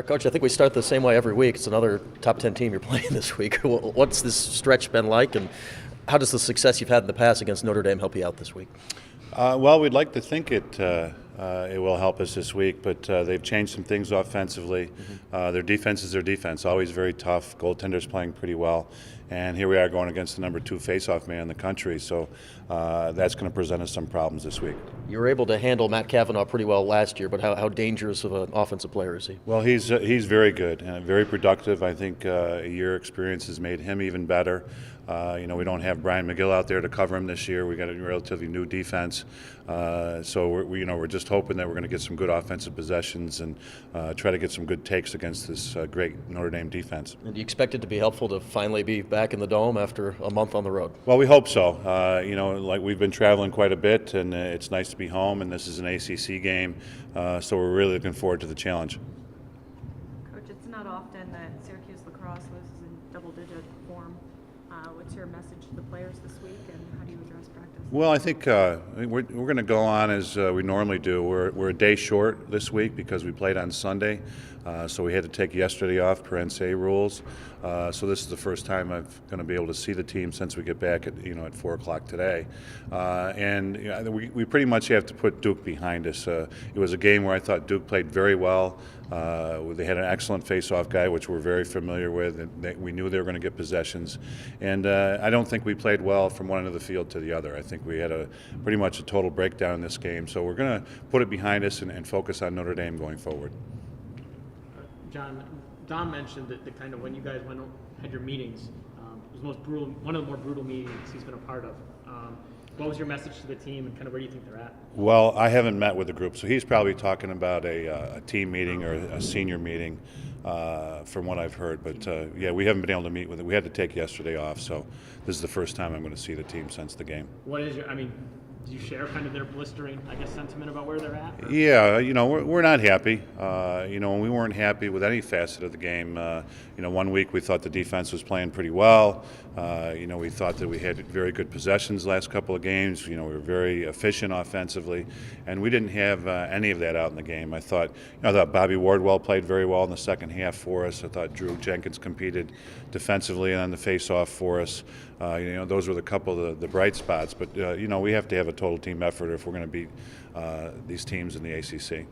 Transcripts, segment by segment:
Coach, I think we start the same way every week. It's another top 10 team you're playing this week. What's this stretch been like, and how does the success you've had in the past against Notre Dame help you out this week? Well, we'd like to think it will help us this week, but they've changed some things offensively. Their defense is their defense, always very tough. Goaltender's playing pretty well, and here we are going against the number 2 faceoff man in the country, so that's going to present us some problems this week. You were able to handle Matt Cavanaugh pretty well last year, but how dangerous of an offensive player is he? Well, he's very good and very productive. I think a year experience has made him even better. We don't have Brian McGill out there to cover him this year. We got a relatively new defense, so we're just hoping that we're going to get some good offensive possessions and try to get some good takes against this great Notre Dame defense. And do you expect it to be helpful to finally be back in the Dome after a month on the road? Well, we hope so. Like we've been traveling quite a bit, and it's nice to be home. And this is an ACC game, so we're really looking forward to the challenge. Coach, it's not often that Syracuse Lacrosse loses in double-digit form. What's your message to the players this week, and how do you address practice? Well, I think we're going to go on as we normally do. We're a day short this week because we played on Sunday, so we had to take yesterday off per NCAA rules. So this is the first time I'm going to be able to see the team since we get back at 4 o'clock today, we pretty much have to put Duke behind us. It was a game where I thought Duke played very well. They had an excellent face-off guy, which we're very familiar with, and we knew they were going to get possessions. And I don't think we played well from one end of the field to the other. I think we had pretty much a total breakdown in this game. So we're going to put it behind us and focus on Notre Dame going forward. John, Don mentioned that the kind of when you guys had your meetings, it was one of the more brutal meetings he's been a part of. What was your message to the team, and kind of where do you think they're at? Well, I haven't met with the group, so he's probably talking about a team meeting or a senior meeting, from what I've heard. But we haven't been able to meet with it. We had to take yesterday off, so this is the first time I'm going to see the team since the game. Do you share kind of their blistering, sentiment about where they're at? Or? Yeah, we're not happy. We weren't happy with any facet of the game. 1 week we thought the defense was playing pretty well. We thought that we had very good possessions the last couple of games. We were very efficient offensively, and we didn't have any of that out in the game. I thought Bobby Wardwell played very well in the second half for us. I thought Drew Jenkins competed defensively and on the face-off for us. Those were the couple of the bright spots. But we have to have a total team effort if we're going to beat these teams in the ACC.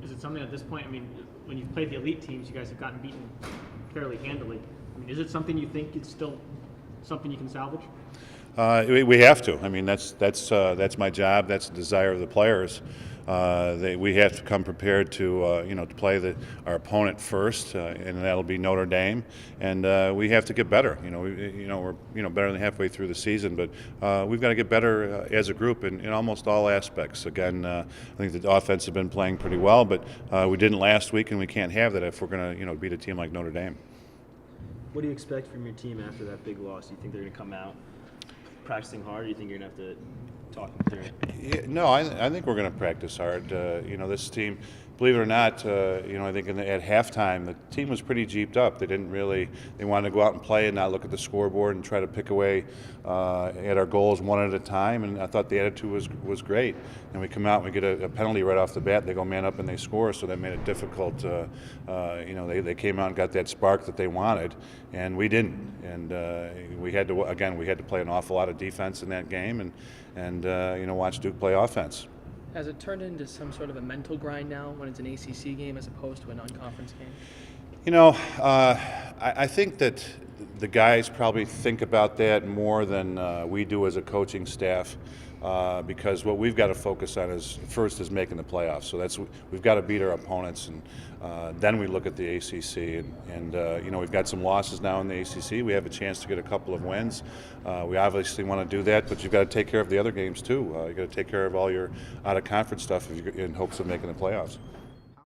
Is it something at this point? When you've played the elite teams, you guys have gotten beaten fairly handily. Is it something you think is still something you can salvage? We have to. That's my job. That's the desire of the players. We have to come prepared to play our opponent first, and that'll be Notre Dame. And we have to get better. We're better than halfway through the season, but we've got to get better as a group in almost all aspects. Again, I think the offense has been playing pretty well, but we didn't last week, and we can't have that if we're going to beat a team like Notre Dame. What do you expect from your team after that big loss? Do you think they're going to come out practicing hard, or do you think you're going to have to talk them through it? Yeah, no, I think we're going to practice hard. This team, believe it or not, I think at halftime the team was pretty jeeped up. They wanted to go out and play and not look at the scoreboard and try to pick away at our goals one at a time. And I thought the attitude was great. And we come out and we get a penalty right off the bat. They go man up and they score, so that made it difficult. They came out and got that spark that they wanted, and we didn't. And we had to play an awful lot of defense in that game, and watch Duke play offense. Has it turned into some sort of a mental grind now when it's an ACC game as opposed to a non-conference game? I think that the guys probably think about that more than we do as a coaching staff, because what we've got to focus on is making the playoffs. So we've got to beat our opponents, and then we look at the ACC. And we've got some losses now in the ACC. We have a chance to get a couple of wins. We obviously want to do that, but you've got to take care of the other games too. You've got to take care of all your out-of-conference stuff in hopes of making the playoffs.